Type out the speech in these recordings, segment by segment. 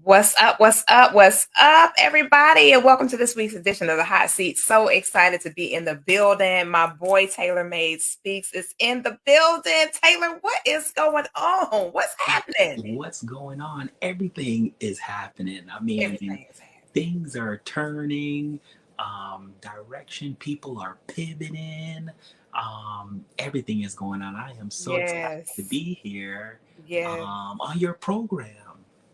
What's up? What's up? What's up, everybody? And welcome to this week's edition of the Hot Seat. So excited to be in the building. My boy Taylor Made Speaks is in the building. Taylor, what is going on? What's happening? What's going on? Everything is happening. I mean, Everything is happening. things are turning, direction, people are pivoting, everything is going on. I am so excited to Yes. be here Yes. on your program.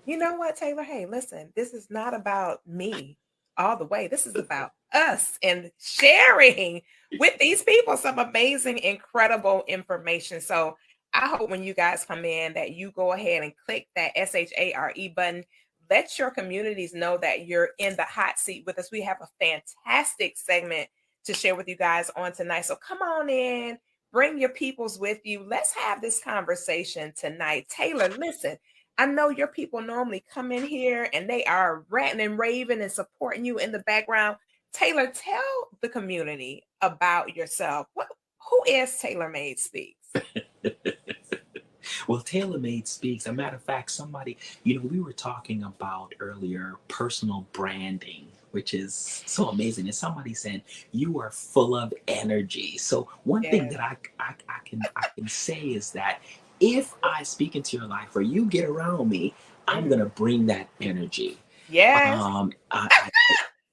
You know what, Taylor? Hey, listen, this is not about me all the way. This is about us and sharing with these people some amazing, incredible information. So I hope when you guys come in that you go ahead and click that SHARE button. Let your communities know that you're in the hot seat with us. We have a fantastic segment to share with you guys on tonight. So come on in, bring your peoples with you. Let's have this conversation tonight. Taylor, listen. I know your people normally come in here and they are ranting and raving and supporting you in the background. Taylor, tell the community about yourself. Who is Taylor Made Speaks? Well, TaylorMade Speaks. A matter of fact, somebody, we were talking about earlier personal branding, which is so amazing. And somebody said, you are full of energy. So one thing Yes. that I can say is that if I speak into your life or you get around me, I'm Mhm. gonna bring that energy. Yes.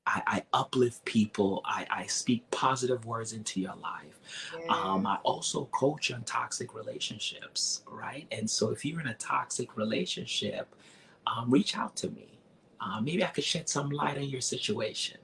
I uplift people. I speak positive words into your life. Yes. I also coach on toxic relationships, right? And so if you're in a toxic relationship, reach out to me. Maybe I could shed some light on your situation.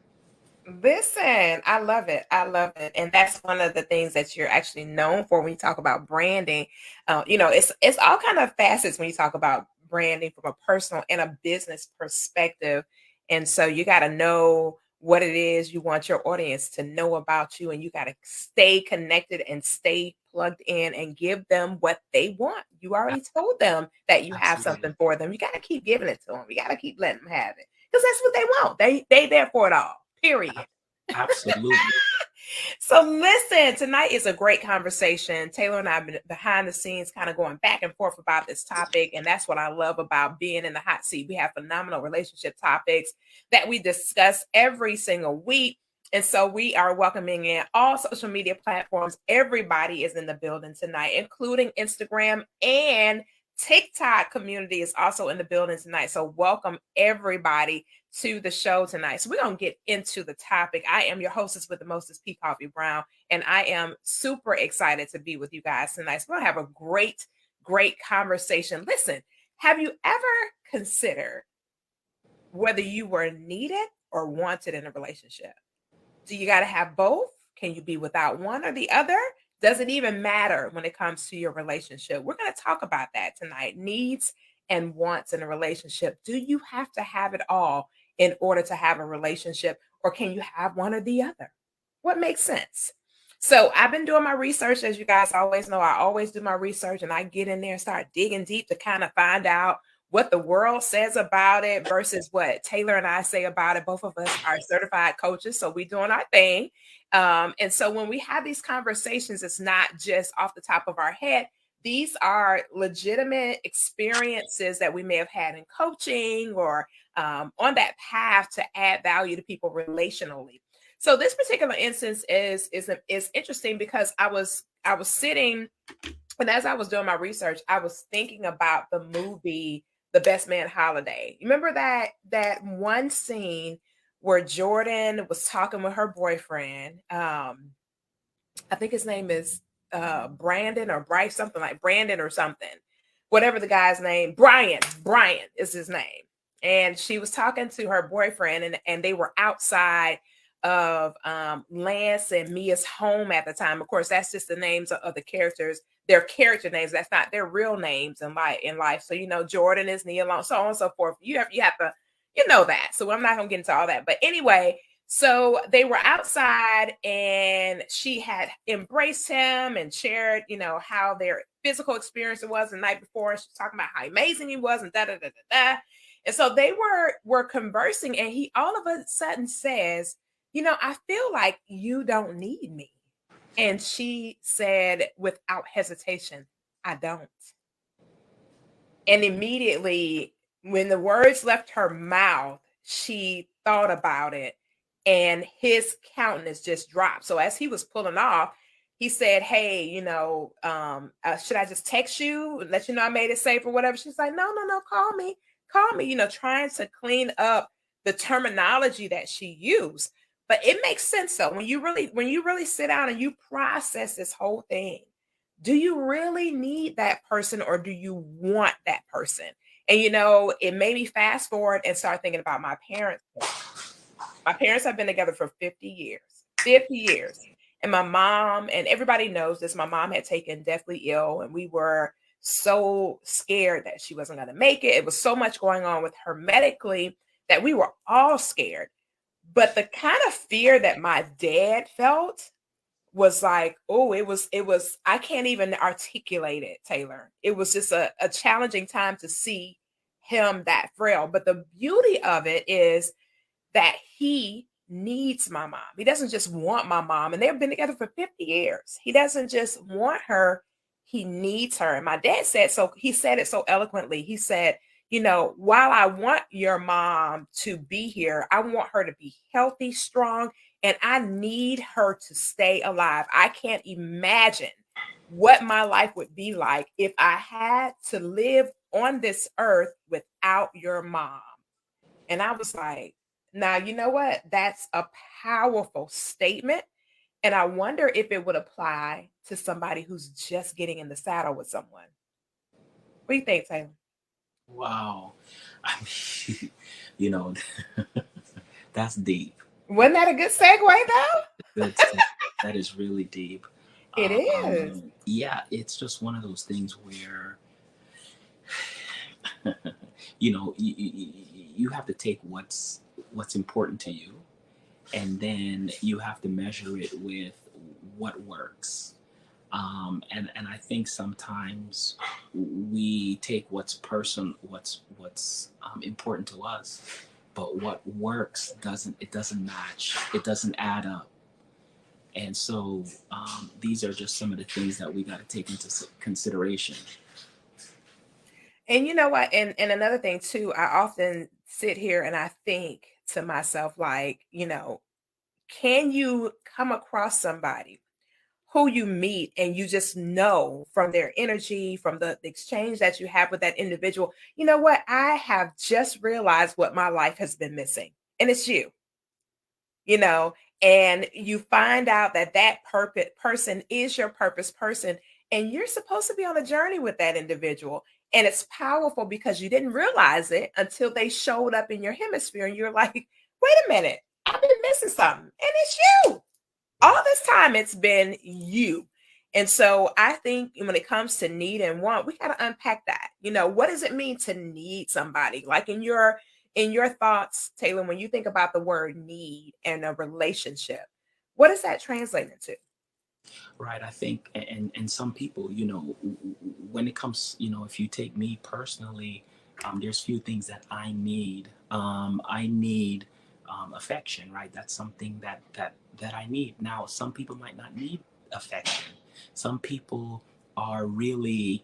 Listen, I love it. I love it. And that's one of the things that you're actually known for when you talk about branding. It's all kind of facets when you talk about branding from a personal and a business perspective. And so you got to know what it is you want your audience to know about you, and you got to stay connected and stay plugged in and give them what they want. You already told them that you have Absolutely. something for them. You got to keep giving it to them. You got to keep letting them have it because that's what they want. They there for it all. Period. Absolutely. So listen, tonight is a great conversation. Taylor and I have been behind the scenes kind of going back and forth about this topic. And that's what I love about being in the hot seat. We have phenomenal relationship topics that we discuss every single week. And so we are welcoming in all social media platforms. Everybody is in the building tonight, including Instagram and TikTok community is also in the building tonight. So welcome everybody to the show tonight. So we're going to get into the topic. I am your hostess with the mostest, P. Coffee Brown, and I am super excited to be with you guys tonight. So we're going to have a great, great conversation. Listen, have you ever considered whether you were needed or wanted in a relationship? Do you got to have both? Can you be without one or the other? Does it even matter when it comes to your relationship? We're going to talk about that tonight. Needs and wants in a relationship. Do you have to have it all in order to have a relationship, or can you have one or the other? What makes sense? So I've been doing my research, as you guys always know. I always do my research and I get in there and start digging deep to kind of find out what the world says about it versus what Taylor and I say about it. Both of us are certified coaches, so we're doing our thing. And so when we have these conversations, it's not just off the top of our head. These are legitimate experiences that we may have had in coaching or on that path to add value to people relationally. So this particular instance is interesting because I was sitting, and as I was doing my research, I was thinking about the movie The Best Man Holiday. You remember that one scene where Jordan was talking with her boyfriend? I think his name is Brandon or Bryce, something like Brandon or something. Whatever the guy's name, Brian. Brian is his name. And she was talking to her boyfriend, and they were outside of Lance and Mia's home at the time. Of course, that's just the names of the characters, their character names. That's not their real names in life. So Jordan is Nia Long, so on and so forth. You have to that. So I'm not gonna get into all that. But anyway, so they were outside and she had embraced him and shared, how their physical experience was the night before. And she was talking about how amazing he was and da da da da da. And so they were conversing, and he all of a sudden says, I feel like you don't need me. And she said without hesitation, I don't. And immediately When the words left her mouth, she thought about it and his countenance just dropped. So as he was pulling off, he said, "Hey, should I just text you and let you know I made it safe or whatever?" She's like, "No, no, no, call me," trying to clean up the terminology that she used. But it makes sense though when you really sit down and you process this whole thing. Do you really need that person or do you want that person? And it made me fast forward and start thinking about my parents. My parents have been together for 50 years. 50 years. And my mom, and everybody knows this, my mom had taken deathly ill, and we were so scared that she wasn't going to make it. It was so much going on with her medically that we were all scared. But the kind of fear that my dad felt was like, oh, it was, I can't even articulate it, Taylor. It was just a challenging time to see him that frail. But the beauty of it is that he needs my mom. He doesn't just want my mom, and they've been together for 50 years. He doesn't just want her, he needs her. And my dad said so, he said it so eloquently. He said, while I want your mom to be here, I want her to be healthy, strong, and I need her to stay alive. I can't imagine what my life would be like if I had to live on this earth without your mom. And I was like, now, you know what? That's a powerful statement. And I wonder if it would apply to somebody who's just getting in the saddle with someone. What do you think, Taylor? Wow. I mean, you know, that's deep. Wasn't that a good segue, though? Good stuff. That is really deep. It is. Yeah, it's just one of those things where, you have to take what's important to you, and then you have to measure it with what works. And I think sometimes we take what's important to us, but what works doesn't match. It doesn't add up. And so these are just some of the things that we got to take into consideration. And you know what? And another thing too, I often sit here and I think to myself, like, can you come across somebody who you meet and you just know from their energy, from the exchange that you have with that individual, you know what? I have just realized what my life has been missing, and it's you, you know, and you find out that that purpose person is your purpose person, and you're supposed to be on a journey with that individual. And it's powerful because you didn't realize it until they showed up in your hemisphere, and you're like, wait a minute, I've been missing something, and it's you all this time. It's been you. And so I think when it comes to need and want, we got to unpack that. What does it mean to need somebody? Like in your thoughts, Taylor, when you think about the word need and a relationship, what does that translate into? Right. I think, and some people, when it comes, if you take me personally, there's few things that I need. I need affection, right? That's something that I need. Now, some people might not need affection. Some people are really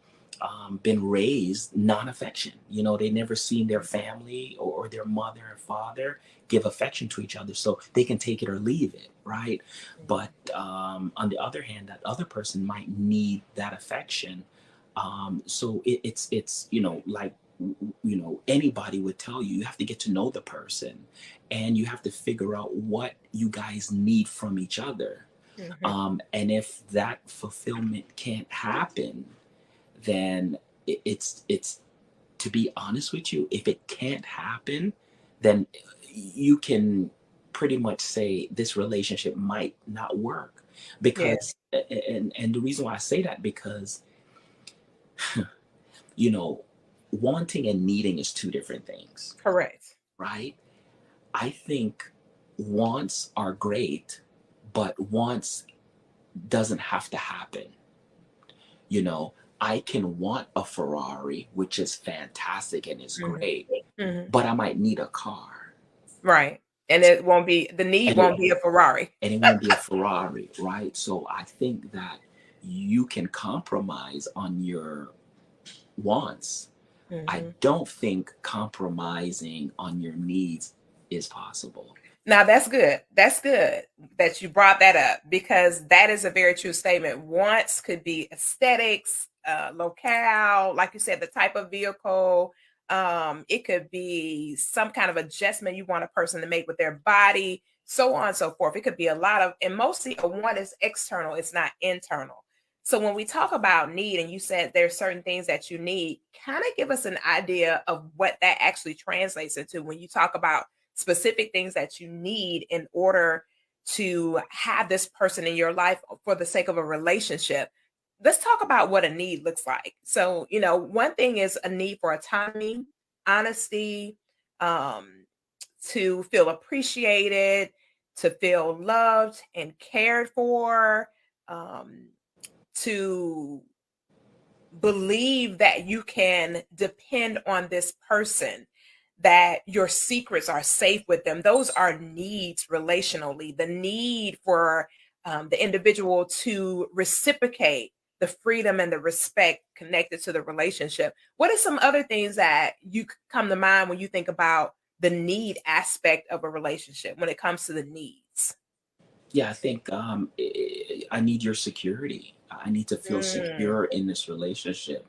been raised non-affection. They never seen their family or their mother and father give affection to each other, so they can take it or leave it, right? But on the other hand, that other person might need that affection. So it's like anybody would tell you, you have to get to know the person, and you have to figure out what you guys need from each other. Mhm. And if that fulfillment can't happen, then it's to be honest with you, if it can't happen, then you can pretty much say this relationship might not work. Yeah, Because and the reason why I say that, because you know wanting and needing is two different things, correct. right? I think wants are great, but wants doesn't have to happen. you know I can want a Ferrari, which is fantastic and is Mhm. great, Mhm. but I might need a car. Right. And it won't be, the need and it, won't be a Ferrari. and it won't be a Ferrari, right? So I think that you can compromise on your wants, I Mhm. don't think compromising on your needs is possible. Now that's good. That's good that you brought that up because that is a very true statement. Wants could be aesthetics, locale, like you said, the type of vehicle. It could be some kind of adjustment you want a person to make with their body, so on and so forth. It could be a lot of, and mostly a want is external, it's not internal. So when we talk about need, and you said there's certain things that you need, kind of give us an idea of what that actually translates into when you talk about specific things that you need in order to have this person in your life for the sake of a relationship. Let's talk about what a need looks like. So, one thing is a need for autonomy, honesty, um, to feel appreciated, to feel loved and cared for, um, to believe that you can depend on this person, that your secrets are safe with them. Those are needs relationally. The need for the individual to reciprocate the freedom and the respect connected to the relationship. What are some other things that you come to mind when you think about the need aspect of a relationship when it comes to the needs? Yeah, I think I need your security. I need to feel Mm, secure in this relationship.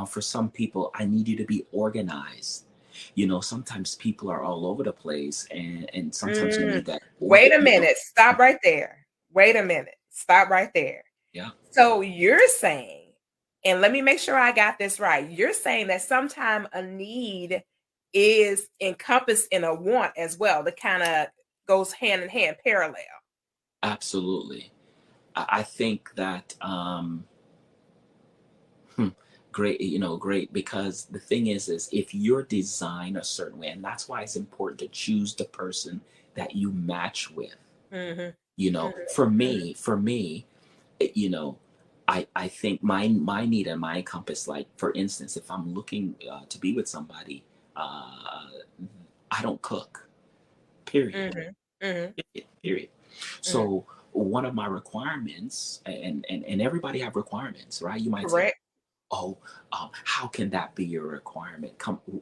For some people, I need you to be organized. Sometimes people are all over the place, and sometimes you mm. need that organ. Wait a minute. Stop right there. Wait a minute. Stop right there. Yeah, So you're saying, and let me make sure I got this right. You're saying that sometimes a need is encompassed in a want as well, that kind of goes hand in hand, parallel. absolutely. I think that hmm, great, great, because the thing is if you're designed a certain way, and that's why it's important to choose the person that you match with. Hmm. Hmm. For me, you know I think my need and my compass, like for instance, if I'm looking to be with somebody, uh I don't cook, period. Hmm. Hmm. Period. Hmm. So one of my requirements, and everybody have requirements, right? You might say, Correct. oh, how can that be your requirement?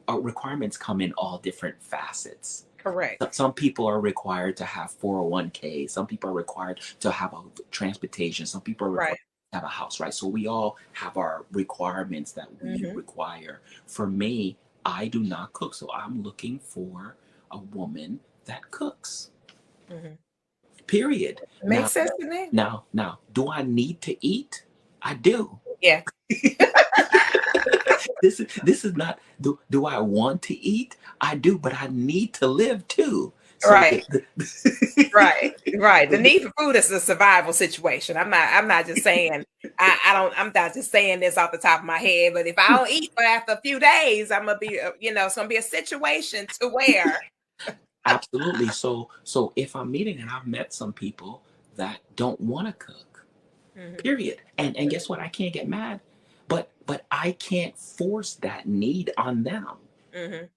Requirements come in all different facets. Correct. Some people are required to have 401k. Some people are required to have a transportation. Some people are required Right. to have a house, right? So we all have our requirements that we Hmm. require. For me, I do not cook, so I'm looking for a woman that cooks. Hmm. Period. Now, Makes sense to me. do I need to eat? I do. Yeah. This is not, do I want to eat? I do, but I need to live too. So Right. Right, right. The need for food is a survival situation. I'm not just saying I'm not just saying this off the top of my head, but if I don't eat for after a few days, I'm gonna be, it's gonna be a situation to where. Absolutely. So if I'm meeting, and I've met some people that don't want to cook, Mhm, period. And guess what? I can't get mad, but I can't force that need on them. mhm,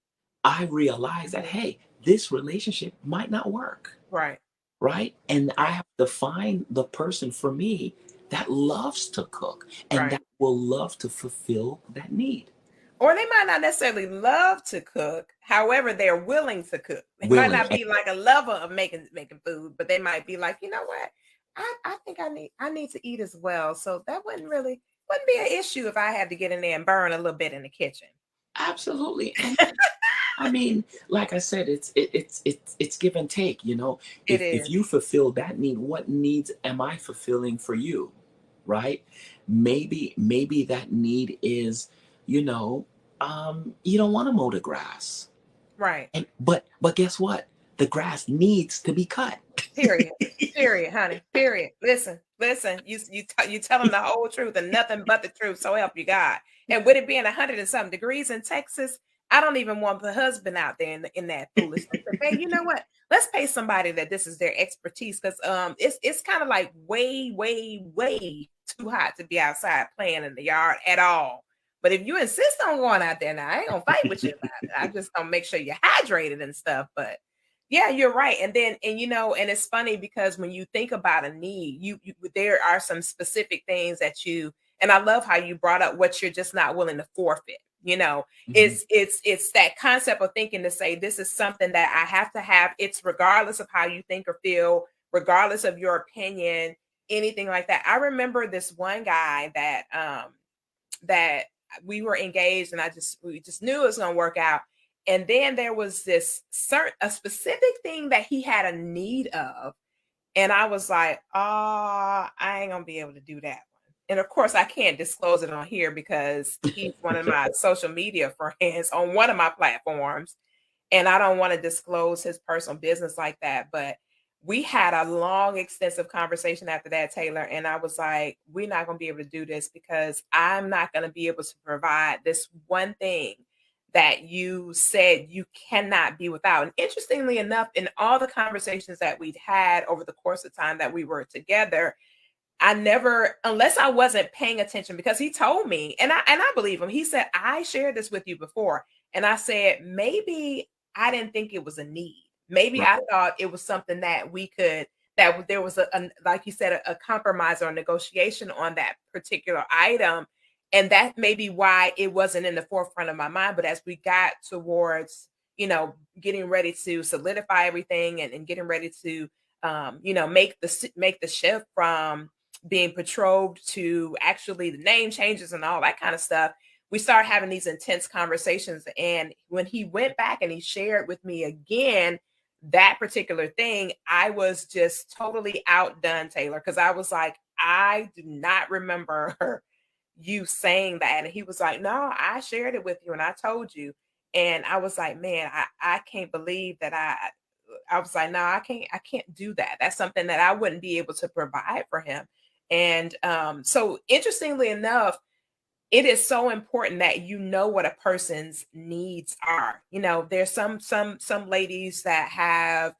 I realize that, mhm. hey, this relationship might not work, Right, right? And I right, have to find the person for me that loves to cook and right. that will love to fulfill that need. Or they might not necessarily love to cook, however, they're willing to cook. They might Willing. not be like a lover of making food, but they might be like, you know what? I think I need to eat as well. So that wouldn't be an issue if I had to get in there and burn a little bit in the kitchen. Absolutely. And I mean, like I said, it's give and take. It If is. you fulfill that need, what needs am I fulfilling for you? Right? Maybe that need is, you know, you don't want to mow the grass. Right. And but guess what? The grass needs to be cut. Period. Period, honey. Period. Listen, listen. You tell them the whole truth and nothing but the truth. So help you God. And with it being 100 and something degrees in Texas, I don't even want the husband out there in that foolishness. Hey, you know what? Let's pay somebody that this is their expertise because it's kind of like way, way, way too hot to be outside playing in the yard at all. But if you insist on going out there now, I ain't gonna fight with you about it. I'm just gonna make sure you're hydrated and stuff. But yeah, you're right. And it's funny because when you think about a need, you there are some specific things that and I love how you brought up what you're just not willing to forfeit. You know, Mhm. it's that concept of thinking to say this is something that I have to have. It's regardless of how you think or feel, regardless of your opinion, anything like that. I remember this one guy that we were engaged, and we just knew it was going to work out. And then there was this a specific thing that he had a need of, and I was like, oh, I ain't gonna be able to do that one. And of course, I can't disclose it on here because he's one of my social media friends on one of my platforms, and I don't want to disclose his personal business like that. But we had a long, extensive conversation after that, Taylor. And I was like, we're not going to be able to do this because I'm not going to be able to provide this one thing that you said you cannot be without. And interestingly enough, in all the conversations that we'd had over the course of time that we were together, I never, unless I wasn't paying attention, because he told me, and I believe him. He said, I shared this with you before. And I said, maybe I didn't think it was a need. Maybe Right. I thought it was something that we could, that there was like you said, a compromise or a negotiation on that particular item. And that may be why it wasn't in the forefront of my mind. But as we got towards, getting ready to solidify everything, and getting ready to, make the shift from being betrothed to actually the name changes and all that kind of stuff, we started having these intense conversations. And when he went back and he shared with me again that particular thing, I was just totally outdone, Taylor, because I was like, I do not remember you saying that. And he was like, no, I shared it with you and I told you. And I was like, man, I can't believe that I was like, no, I can't do that. That's something that I wouldn't be able to provide for him. And so interestingly enough, it is so important that you know what a person's needs are. There's some ladies that have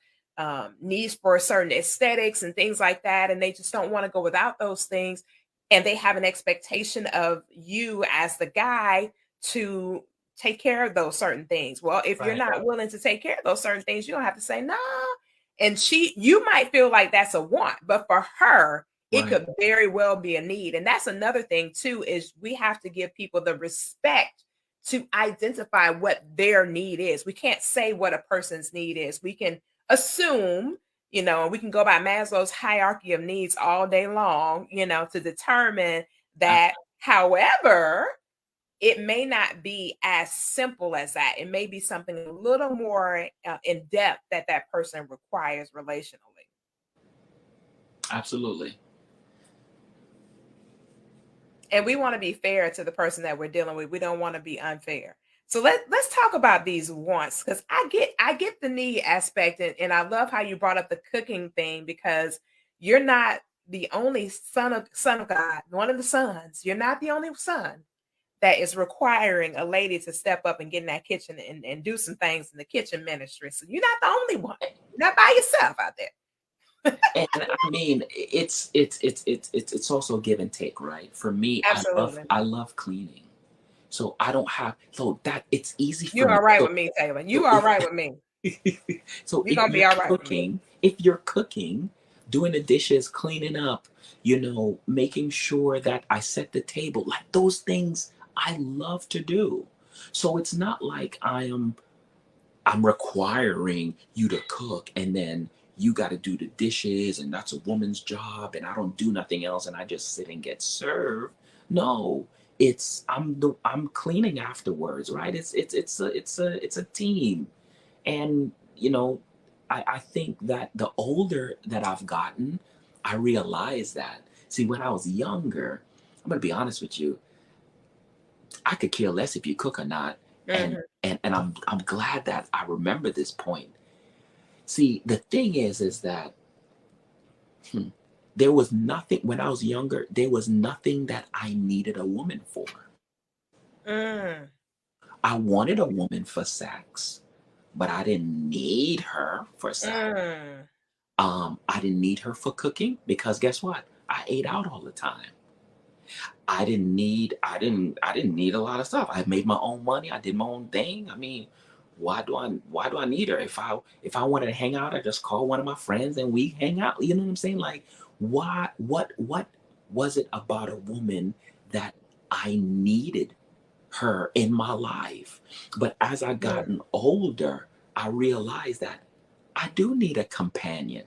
needs for certain aesthetics and things like that, and they just don't want to go without those things. And they have an expectation of you as the guy to take care of those certain things. Well, if you're Right. not willing to take care of those certain things, you don't have to say no. And you might feel like that's a want, but for her, it Right. could very well be a need. And that's another thing too, is we have to give people the respect to identify what their need is. We can't say what a person's need is. We can assume, we can go by Maslow's hierarchy of needs all day long, to determine that. However, it may not be as simple as that. It may be something a little more in depth that person requires relationally. Absolutely. And we want to be fair to the person that we're dealing with. We don't want to be unfair. So let's talk about these wants, because I get the need aspect, and I love how you brought up the cooking thing, because you're not the only son of God, one of the sons. You're not the only son that is requiring a lady to step up and get in that kitchen and do some things in the kitchen ministry. So you're not the only one. You're not by yourself out there. And I mean, it's also give and take, right? For me, Absolutely. I love cleaning, so I don't have so that it's easy for You're me. all right with me, Taylor. You So all if right with me. so You're gonna be all right with me. if you're cooking, doing the dishes, cleaning up, making sure that I set the table, like those things I love to do. So it's not like I'm requiring you to cook and then you got to do the dishes and that's a woman's job and I don't do nothing else and I just sit and get served. No, I'm cleaning afterwards, right? It's a team. And I think that the older that I've gotten, I realize that. See, when I was younger, I'm gonna be honest with you, I could care less if you cook or not. And Mhm. and I'm glad that I remember this point. See, the thing is that hmm, there was nothing when I was younger, there was nothing that I needed a woman for. Mm. I wanted a woman for sex, but I didn't need her for sex. Mm. I didn't need her for cooking because guess what? I ate out all the time. I didn't need a lot of stuff. I made my own money. I did my own thing. I mean, why do I need her? If I wanted to hang out, I just call one of my friends and we hang out. You know what I'm saying? Like, what was it about a woman that I needed? her in my life. But as I Mm, gotten older, I realized that I do need a companion.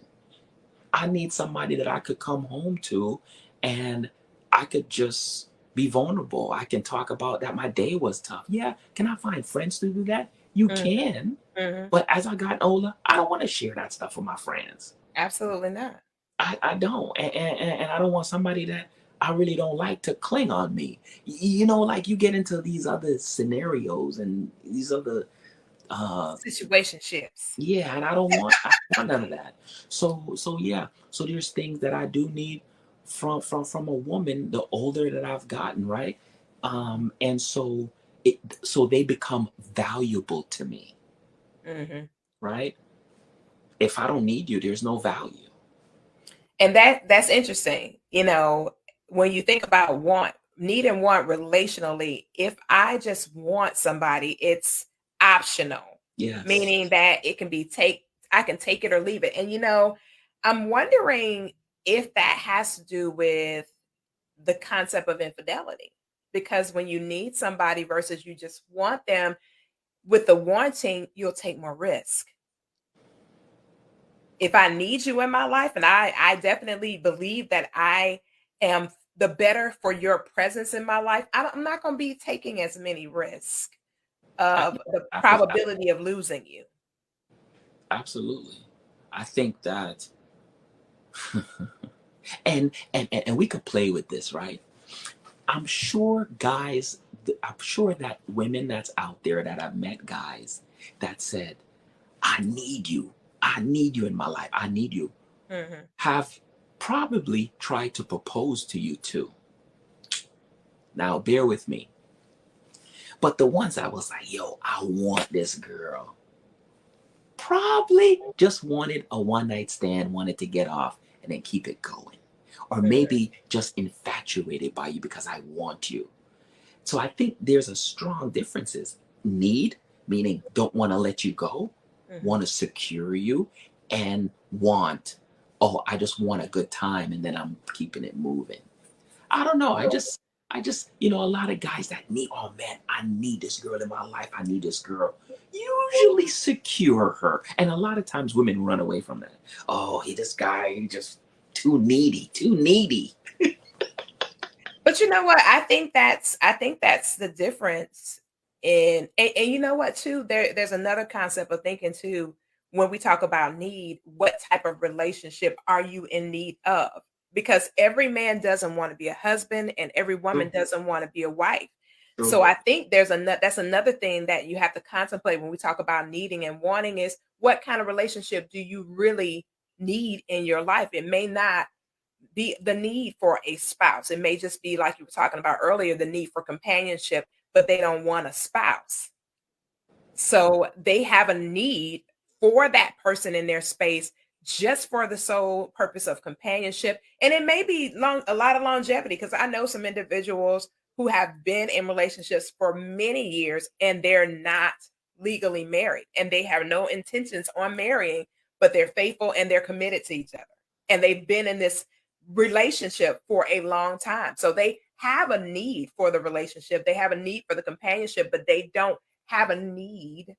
I need somebody that I could come home to and I could just be vulnerable. I can talk about that my day was tough. Yeah, can I find friends to do that? You mm, can. mhm. But as I got older, I don't want to share that stuff with my friends. Absolutely not. I don't. And I don't want somebody that I really don't like to cling on me. You know, like you get into these other scenarios and these other Situationships. yeah, and I don't want none of that. So yeah. So there's things that I do need from a woman the older that I've gotten, right? And so so they become valuable to me, Mhm. right? If I don't need you, there's no value. And that's interesting. You know, when you think about want, need and want relationally, if I just want somebody, it's optional, Yes. meaning that it can be I can take it or leave it. And you know, I'm wondering if that has to do with the concept of infidelity. Because when you need somebody versus you just want them, with the wanting, you'll take more risk. If I need you in my life, and I definitely believe that I am the better for your presence in my life, I'm not going to be taking as many risks I, of the I, probability of losing you. absolutely. I think that and we could play with this, right? I'm sure guys, I'm sure that women that's out there that I've met guys that said, I need you. I need you in my life. I need you. Mhm. Have probably tried to propose to you too. Now, bear with me. But the ones I was like, yo, I want this girl. Probably just wanted a one night stand, wanted to get off and then keep it going. Or Mhm. maybe just infatuated by you because I want you. So I think there's a strong differences. Need, meaning don't want to let you go, Mhm. want to secure you, and want, oh, I just want a good time and then I'm keeping it moving. I don't know. A lot of guys that need, oh man, I need this girl in my life. I need this girl. Usually secure her. And a lot of times women run away from that. Oh, this guy, he just too needy, too needy. But you know what? I think that's the difference and you know what too? There's another concept of thinking too when we talk about need, what type of relationship are you in need of? Because every man doesn't want to be a husband and every woman True, doesn't want to be a wife. true, So I think that's another thing that you have to contemplate when we talk about needing and wanting is what kind of relationship do you really need in your life? It may not the need for a spouse. It may just be like you were talking about earlier, the need for companionship, but they don't want a spouse. So they have a need for that person in their space just for the sole purpose of companionship. And it may be a lot of longevity because I know some individuals who have been in relationships for many years and they're not legally married and they have no intentions on marrying, but they're faithful and they're committed to each other. And they've been in this relationship for a long time. So they have a need for the relationship, they have a need for the companionship, but they don't have a need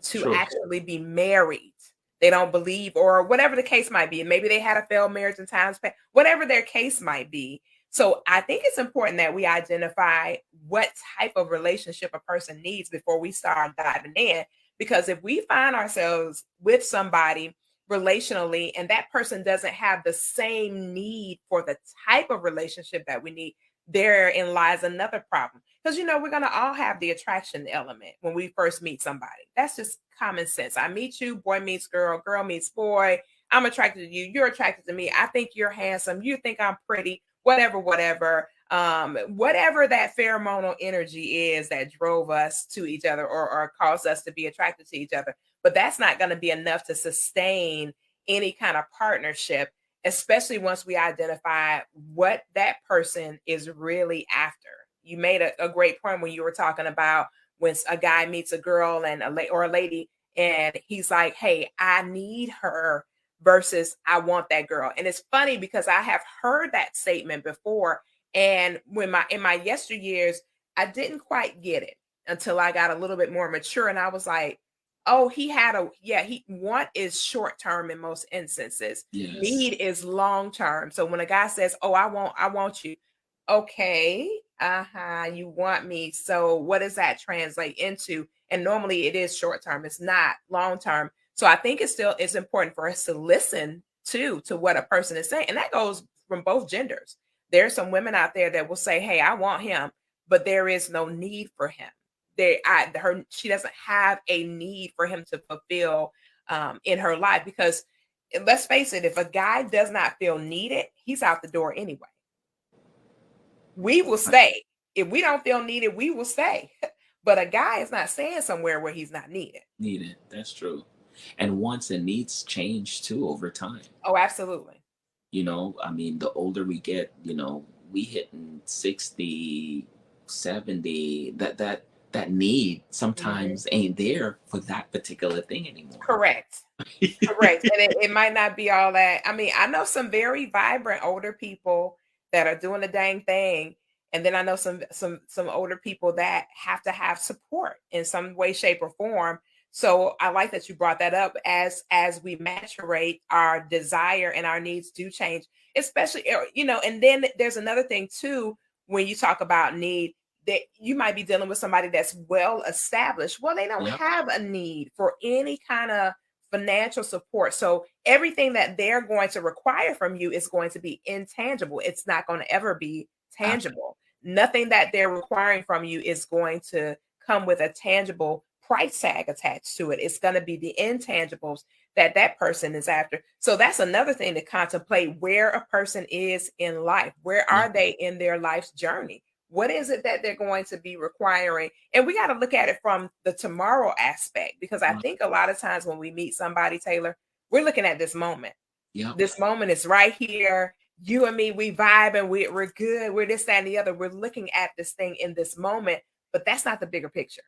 to true. actually be married. They don't believe, or whatever the case might be. Maybe they had a failed marriage in times past, whatever their case might be. So I think it's important that we identify what type of relationship a person needs before we start diving in. Because if we find ourselves with somebody relationally and that person doesn't have the same need for the type of relationship that we need, therein lies another problem. Because you know, we're gonna all have the attraction element when we first meet somebody. That's just common sense. I meet you, boy meets girl, girl meets boy. I'm attracted to you, you're attracted to me. I think you're handsome, you think I'm pretty, whatever, whatever. Whatever that pheromonal energy is that drove us to each other or caused us to be attracted to each other. But that's not going to be enough to sustain any kind of partnership, especially once we identify what that person is really after. You made a great point when you were talking about when a guy meets a girl and or a lady, and he's like, "Hey, I need her," versus "I want that girl." And it's funny because I have heard that statement before, and when my in my yesteryears, I didn't quite get it until I got a little bit more mature, and I was like, "Oh, he had a yeah, he want is short term in most instances. Yes. Need is long term." So when a guy says, "Oh, I want you." Okay, uh-huh, you want me. So what does that translate into? And normally it is short term. It's not long term. So I think it's important for us to listen to what a person is saying. And that goes from both genders. There's some women out there that will say, "Hey, I want him," but there is no need for him. She doesn't have a need for him to fulfill in her life because let's face it, if a guy does not feel needed, he's out the door anyway. We will I stay. If we don't feel needed, we will stay. But a guy is not staying somewhere where he's not needed. need it. That's true. And wants and needs change too over time. Oh, absolutely. I mean, the older we get, we hitting 60, 70. That need Mhm. sometimes ain't there for that particular thing anymore. Correct. Correct, and it might not be all that. I mean, I know some very vibrant older people that are doing the dang thing, and then I know some older people that have to have support in some way, shape, or form. So I like that you brought that up. As we maturate, our desire and our needs do change, especially And then there's another thing too when you talk about need. That you might be dealing with somebody that's well established. Well, they don't Yep. have a need for any kind of financial support. So everything that they're going to require from you is going to be intangible. It's not going to ever be Absolutely. tangible. Nothing that they're requiring from you is going to come with a tangible price tag attached to it. It's going to be the intangibles that that person is after. So that's another thing to contemplate where a person is in life. Where Yeah. are they in their life's journey? What is it that they're going to be requiring? And we got to look at it from the tomorrow aspect because I Right. think a lot of times when we meet somebody, Taylor, we're looking at this moment. Yep. This moment is right here. You and me, we vibe and we're good. We're this, that, and the other. We're looking at this thing in this moment, but that's not the bigger picture.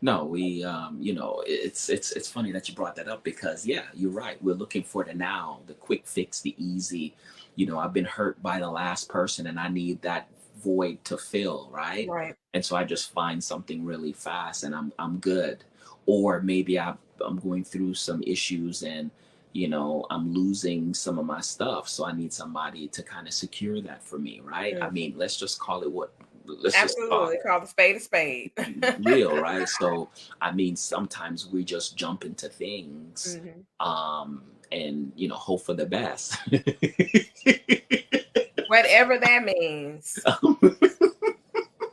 No, it's funny that you brought that up because yeah, you're right. We're looking for the now, the quick fix, the easy. I've been hurt by the last person, and I need that void to fill, right? Right. And so I just find something really fast, and I'm good. Or maybe I'm going through some issues, and I'm losing some of my stuff, so I need somebody to kind of secure that for me, right? I Mhm. mean, let's just call it what. Let's just call Absolutely. Call the spade a spade. real, right? So I mean, sometimes we just jump into things, Mhm. and hope for the best. Whatever that means.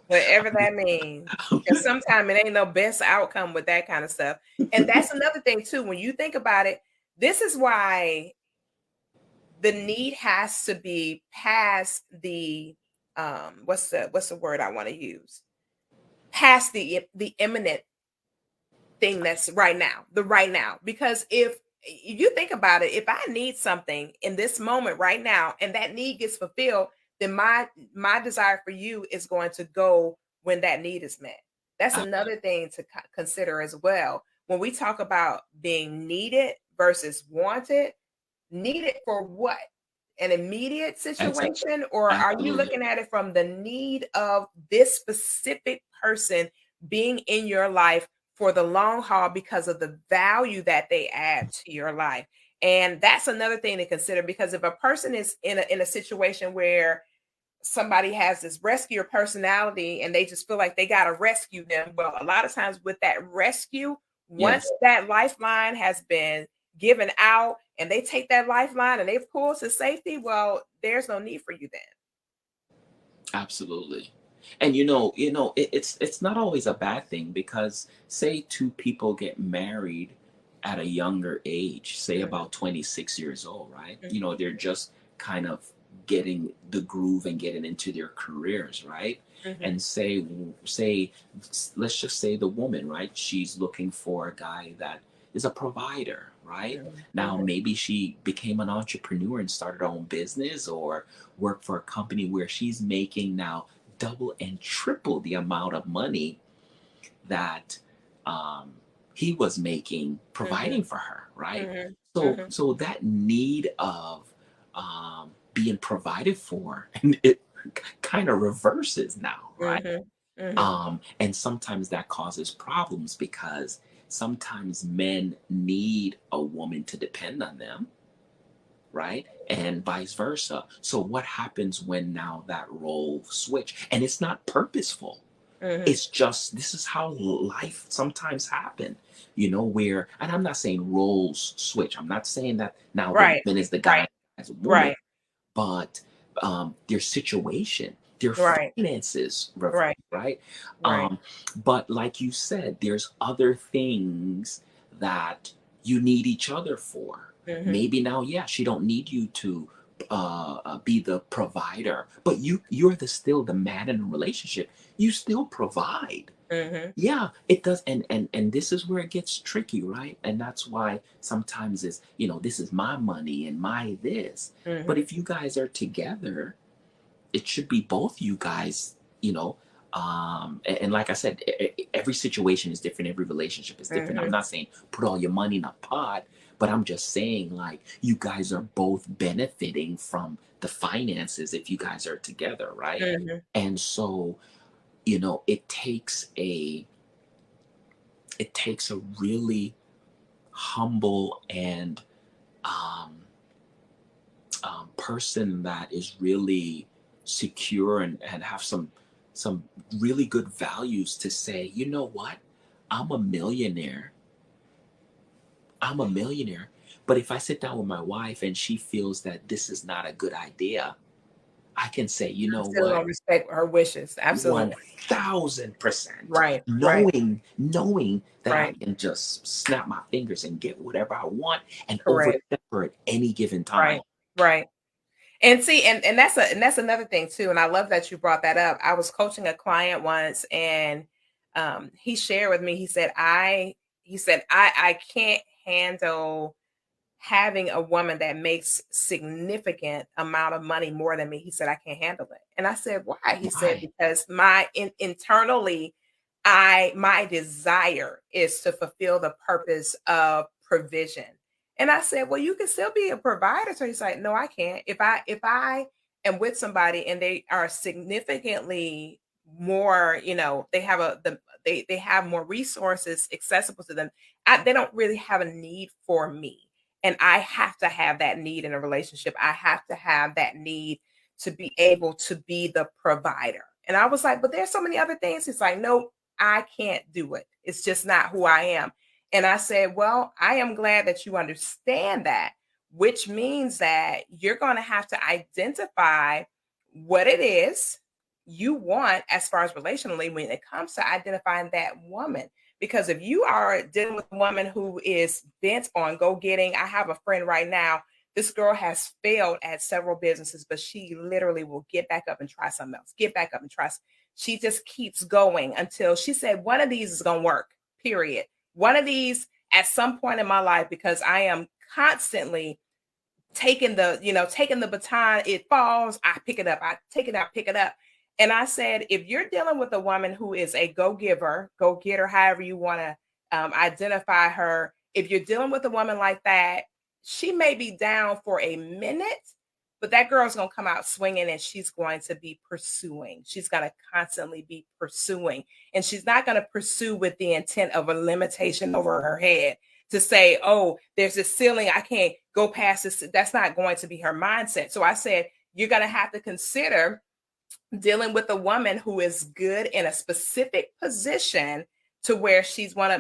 Whatever that means. Because sometimes it ain't no best outcome with that kind of stuff. And that's another thing too. When you think about it, this is why the need has to be past the what's the word I want to use? Past the imminent thing that's right now, the right now. Because if you think about it, if I need something in this moment right now and that need gets fulfilled, then my desire for you is going to go when that need is met. That's Uh, another thing to consider as well. When we talk about being needed versus wanted, needed for what? An immediate exactly. situation, or are you Absolutely. looking at it from the need of this specific person being in your life for the long haul because of the value that they add to your life? And that's another thing to consider because if a person is in a situation where somebody has this rescuer personality and they just feel like they got to rescue them. Well, a lot of times with that rescue, once Yes, that lifeline has been given out and they take that lifeline and they pull to safety, well, there's no need for you then. absolutely. And it's not always a bad thing because say two people get married at a younger age, say Mhm, about 26 years old, right? mhm, They're just kind of getting the groove and getting into their careers, right? mhm, And say let's just say the woman, right? She's looking for a guy that is a provider, right? mhm, Now mhm, maybe she became an entrepreneur and started her own business or worked for a company where she's making now double and triple the amount of money that um, he was making mhm, providing for her, right? mhm, So mhm. so that need of being provided for, and it. kind of reverses now, right? Mhm. Mhm. And sometimes that causes problems because sometimes men need a woman to depend on them, right? And vice versa. So what happens when now that role switch? And it's not purposeful. Mhm. It's just this is how life sometimes happen, you know, where and I'm not saying roles switch. I'm not saying that now the Right. woman is the guy Right. as a woman, Right. but their situation, their Right. finances reverse, Right. right? Right. But like you said, there's other things that you need each other for. Mhm. Maybe now, yeah, she don't need you to be the provider, but you're the still the man in a relationship. You still provide. Mhm. Yeah, it does, and this is where it gets tricky, right? And that's why sometimes it's, you know, this is my money and my this. But Mhm. if you guys are together, it should be both you guys, you know. And like I said, every situation is different, every relationship is different. I'm Mhm. not saying put all your money in a pot, but I'm just saying like you guys are both benefiting from the finances if you guys are together, right? Mhm. And so, you know, it takes a really humble and um, person that is really secure and have some really good values to say, you know what, I'm a millionaire. I'm a millionaire. But if I sit down with my wife and she feels that this is not a good idea, I can say, you I'm know still what, gonna respect her wishes. Absolutely. 1000%, Right. Right. knowing that I Right. can just snap my fingers and get whatever I want and over Correct. at any given time. Right. Right. And see, and that's another thing too. And I love that you brought that up. I was coaching a client once, and he shared with me. He said I can't handle having a woman that makes significant amount of money more than me. He said I can't handle it, and I said why? He said Why? because internally, my desire is to fulfill the purpose of provision. And I said, well, you can still be a provider. So he's like, no, I can't. If I am with somebody and they are significantly more, they have they have more resources accessible to them. They don't really have a need for me. And I have to have that need in a relationship. I have to have that need to be able to be the provider. And I was like, but there's so many other things. He's like, no, I can't do it. It's just not who I am. And I said, well, I am glad that you understand that, which means that you're going to have to identify what it is you want as far as relationally when it comes to identifying that woman. Because if you are dealing with a woman who is bent on go getting, I have a friend right now. This girl has failed at several businesses, but she literally will get back up and try something else, get back up and try. She just keeps going until she said, one of these is going to work, period. One of these at some point in my life, because I am constantly taking the baton, it falls, I pick it up, I take it out, pick it up. And I said, if you're dealing with a woman who is a go-giver, go-getter, however you want to identify her, if you're dealing with a woman like that, she may be down for a minute, but that girl's going to come out swinging, and she's going to be pursuing. She's going to constantly be pursuing, and she's not going to pursue with the intent of a limitation over her head to say, oh, there's a ceiling, I can't go past this. That's not going to be her mindset. So I said, you're going to have to consider dealing with a woman who is good in a specific position to where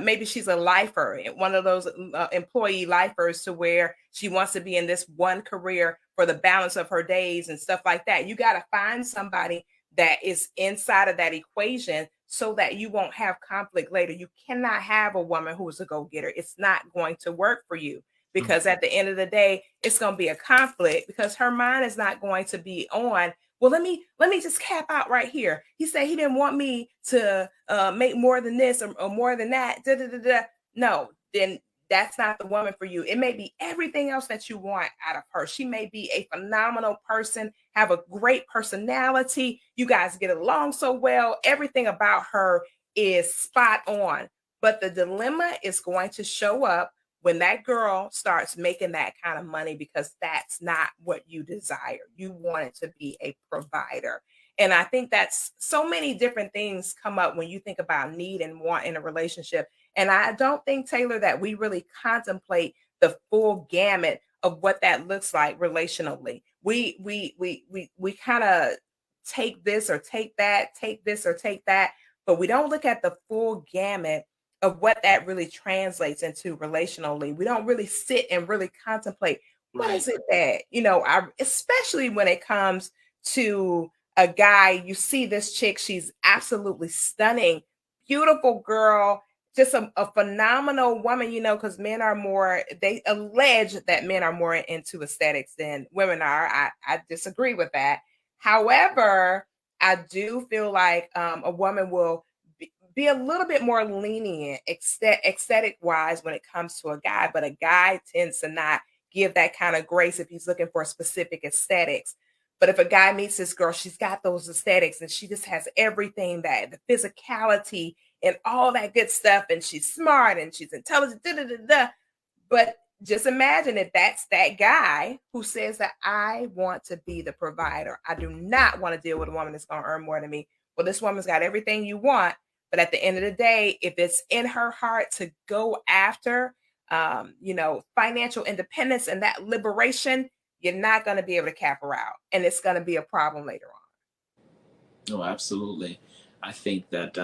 maybe she's a lifer, one of those employee lifers, to where she wants to be in this one career for the balance of her days and stuff like that. You got to find somebody that is inside of that equation so that you won't have conflict later. You cannot have a woman who is a go-getter. It's not going to work for you, because at the end of the day, it's going to be a conflict, because her mind is not going to be on, well, let me just cap out right here. He said he didn't want me to make more than this, or more than that. Da, da, da, da. No, then that's not the woman for you. It may be everything else that you want out of her. She may be a phenomenal person, have a great personality. You guys get along so well. Everything about her is spot on. But the dilemma is going to show up when that girl starts making that kind of money, because that's not what you desire. You want it to be a provider. And I think that's so many different things come up when you think about need and want in a relationship. And I don't think, Taylor, that we really contemplate the full gamut of what that looks like relationally. We kind of take this or take that, take this or take that, but we don't look at the full gamut of what that really translates into relationally. We don't really sit and really contemplate what Right. is it that, especially when it comes to a guy, you see this chick, she's absolutely stunning, beautiful girl, just a phenomenal woman, because men are more, they allege that men are more into aesthetics than women are. I disagree with that. However, I do feel like a woman will be a little bit more lenient aesthetic wise when it comes to a guy, but a guy tends to not give that kind of grace if he's looking for specific aesthetics. But if a guy meets this girl, she's got those aesthetics and she just has everything, that the physicality and all that good stuff, and she's smart and she's intelligent, da, da, da, da. But just imagine if that's that guy who says that I want to be the provider. I do not want to deal with a woman that's going to earn more than me. Well, this woman's got everything you want, but at the end of the day, if it's in her heart to go after, financial independence and that liberation, you're not going to be able to cap her out, and it's going to be a problem later Oh, absolutely. I think that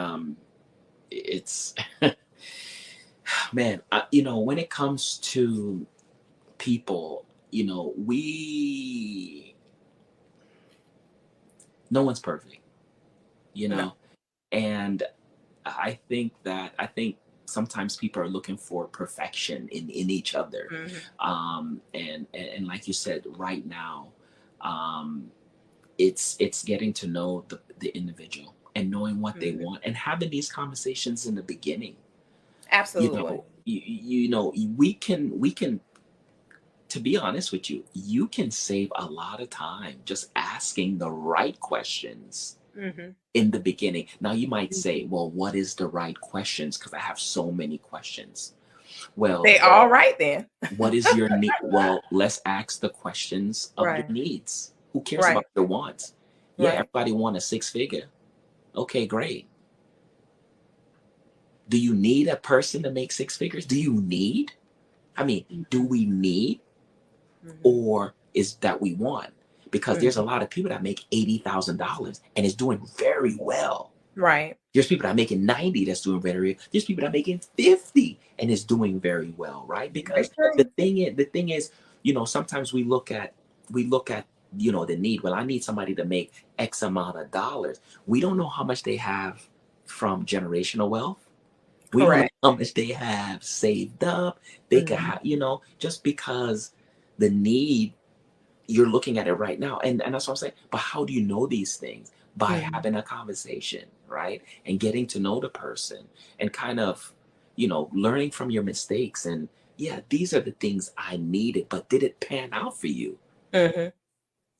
it's man. When it comes to people, we no one's perfect. You on. No. know, and I think sometimes people are looking for perfection in each other, Mhm. and like you said, right now, um, it's getting to know the individual and knowing what they Mhm. want and having these conversations in the beginning. Absolutely. We can, to be honest with you, you can save a lot of time just asking the right questions Mhm. in the beginning. Now you might Mhm. say, well, what is the right questions? Because I have so many questions. Well, They all right then. what is your need? Well, let's ask the questions of your Right. needs. Who cares Right. about your wants? Yeah, Right. everybody want a six figure. Okay, great. Do you need a person to make six figures? Do you need? I mean, do Mhm. we need, Mhm. or is that we want? Because there's a Mhm. lot of people that make $80,000 and is doing very well. Right. There's people that are making 90 that's doing very well. There's people that are making 50 and is doing very well, right? Very Because the true. thing is, the thing is, sometimes we look at the need. Well, I need somebody to make X amount of dollars. We don't know how much they have from generational wealth. We don't know Correct. how much they have saved up. They could Mhm. have, just because the need, you're looking at it right now. And that's what I'm saying. But how do you know these things? By Mhm. having a conversation, right? And getting to know the person and kind of, learning from your mistakes. And yeah, these are the things I needed, but did it pan out for you? Mhm.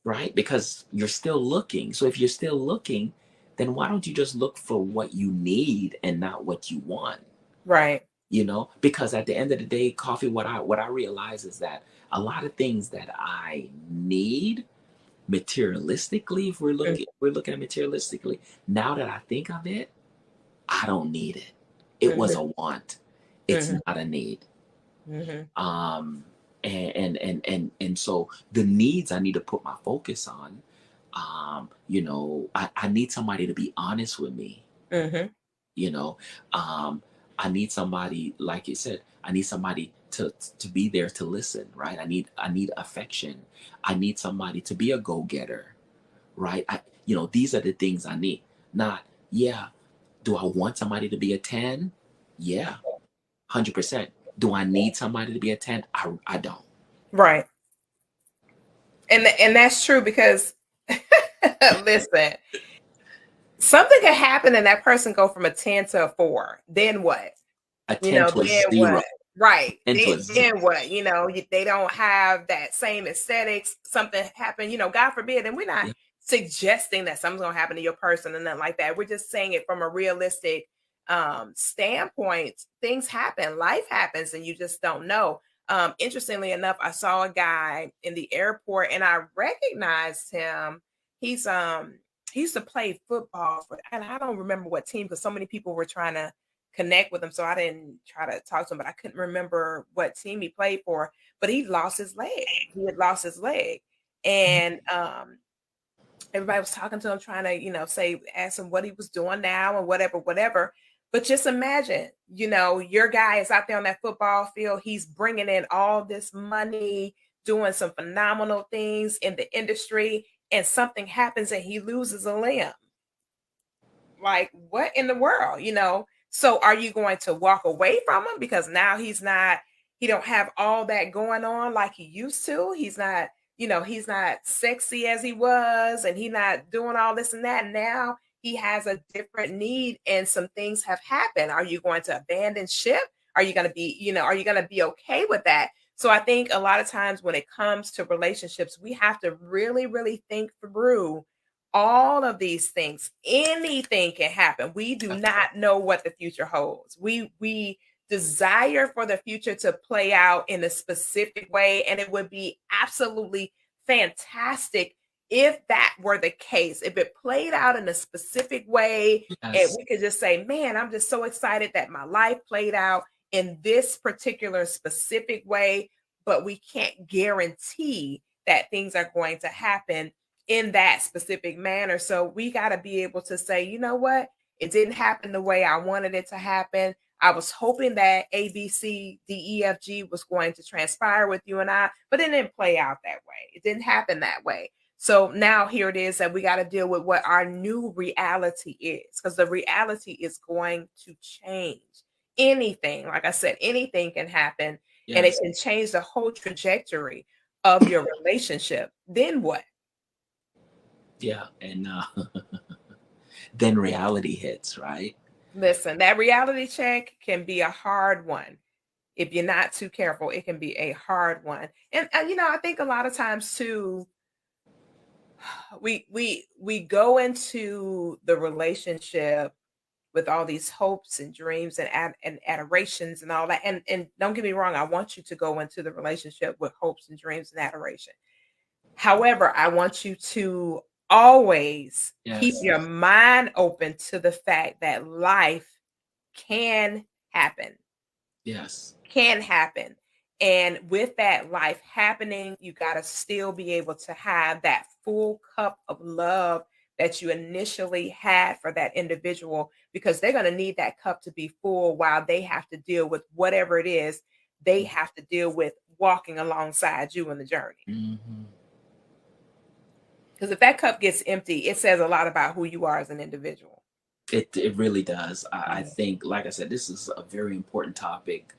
Right? Because you're still looking. So if you're still looking, then why don't you just look for what you need and not what you want? Right. Because at the end of the day, coffee, what I realize is that a lot of things that I need materialistically, if we're looking at materialistically, now that I think of it, I don't need it. It was Mhm. a want. It's Mhm. not a need. Mhm. um and so the needs I need to put my focus on. I need somebody to be honest with me. Mhm. you know um I need somebody, like you said, I need somebody to be there to listen, right? I need affection. I need somebody to be a go-getter, right? These are the things I need. Not, yeah, do I want somebody to be a 10? Yeah, 100%. Do I need somebody to be a 10? I don't. Right. And that's true because listen, something could happen and that person go from a 10 to a 4. Then what? A 10 to a Then what? 0. Right. 10 to a zero. Then what? They don't have that same aesthetics. Something happened, God forbid. And we're not Yeah. suggesting that something's going to happen to your person and nothing like that. We're just saying it from a realistic standpoint. Things happen, life happens, and you just don't know. Interestingly enough, I saw a guy in the airport and I recognized him. He's he used to play football for, and I don't remember what team because so many people were trying to connect with him. So I didn't try to talk to him, but I couldn't remember what team he played for. But he lost his leg. He had lost his leg. And everybody was talking to him, trying to, say, ask him what he was doing now and whatever, whatever. But just imagine, your guy is out there on that football field. He's bringing in all this money, doing some phenomenal things in the industry, and something happens and he loses a limb. Like, what in the world, So are you going to walk away from him because now he don't have all that going on like he used to? He's not sexy as he was, and he's not doing all this and that. Now he has a different need and some things have happened. Are you going to abandon ship? Are you going to be okay with that? So I think a lot of times when it comes to relationships, we have to really, really think through all of these things. Anything can happen. We do not know what the future holds. We desire for the future to play out in a specific way, and it would be absolutely fantastic if that were the case, if it played out in a specific way. And Yes. we could just say, man, I'm just so excited that my life played out in this particular specific way, but we can't guarantee that things are going to happen in that specific manner. So we got to be able to say, you know what? It didn't happen the way I wanted it to happen. I was hoping that A, B, C, D, E, F, G was going to transpire with you and I, but it didn't play out that way. It didn't happen that way. So now here it is that we got to deal with what our new reality is, because the reality is going to change. Anything, like I said, anything can happen, and it Yes. can change the whole trajectory of your relationship. Then what? Yeah. And then reality hits, right? Listen, that reality check can be a hard one. If you're not too careful, it can be a hard one. And I think a lot of times too, we go into the relationship with all these hopes and dreams and and adorations and all that. And don't get me wrong, I want you to go into the relationship with hopes and dreams and adoration. However, I want you to always keep Yes. your mind open to the fact that life can happen, Yes. can happen. And with that life happening, you got to still be able to have that full cup of love that you initially had for that individual, because they're going to need that cup to be full while they have to deal with whatever it is they have to deal with walking alongside you in the journey. Hmm. Because if that cup gets empty, it says a lot about who you are as an individual. It really does. I Mhm. think, like I said, this is a very important topic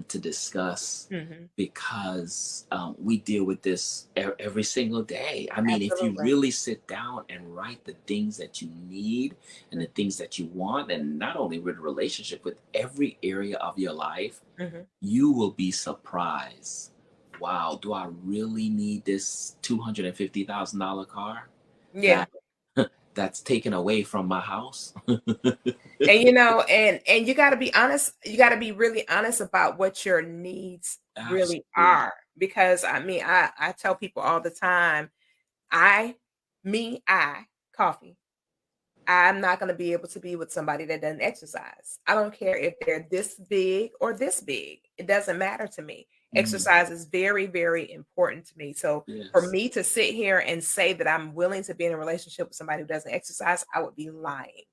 to discuss Mhm. because we deal with this every single day. I mean, if you Absolutely. really sit down and write the things that you need and the Mhm. things that you want, and not only with a relationship, with every area of your life, Mhm. you will be surprised. Wow, do I really need this $250,000 car Yeah. that that's taken away from my house? And and you got to be honest, you got to be really honest about what your needs really Absolutely. are, because I mean, I tell people all the time, I I coffee, I'm not going to be able to be with somebody that doesn't exercise. I don't care if they're this big or this big. It doesn't matter to me. Mm, Exercise is very, very important to me. So for yes. me to sit here and say that I'm willing to be in a relationship with somebody who doesn't exercise, I would be lying.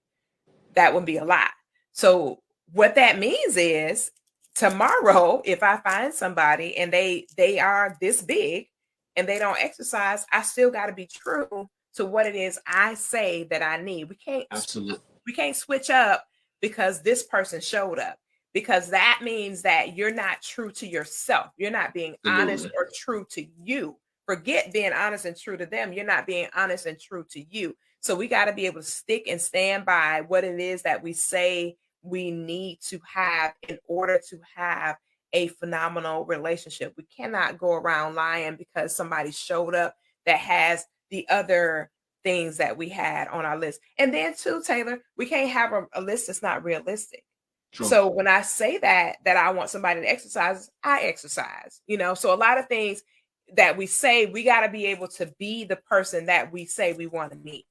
That would be a lie. So what that means is, tomorrow, if I find somebody and they are this big and they don't exercise, I still got to be true to what it is I say that I need. Absolutely. We can't switch up because this person showed up, because that means that you're not true to yourself. You're not being honest Absolutely. or true to you. Forget being honest and true to them. You're not being honest and true to you. So we got to be able to stick and stand by what it is that we say we need to have in order to have a phenomenal relationship. We cannot go around lying because somebody showed up that has the other things that we had on our list. And then too, Taylor, we can't have a list that's not realistic. True. So when I say that I want somebody to exercise, I exercise. So a lot of things that we say, we got to be able to be the person that we say we want to meet.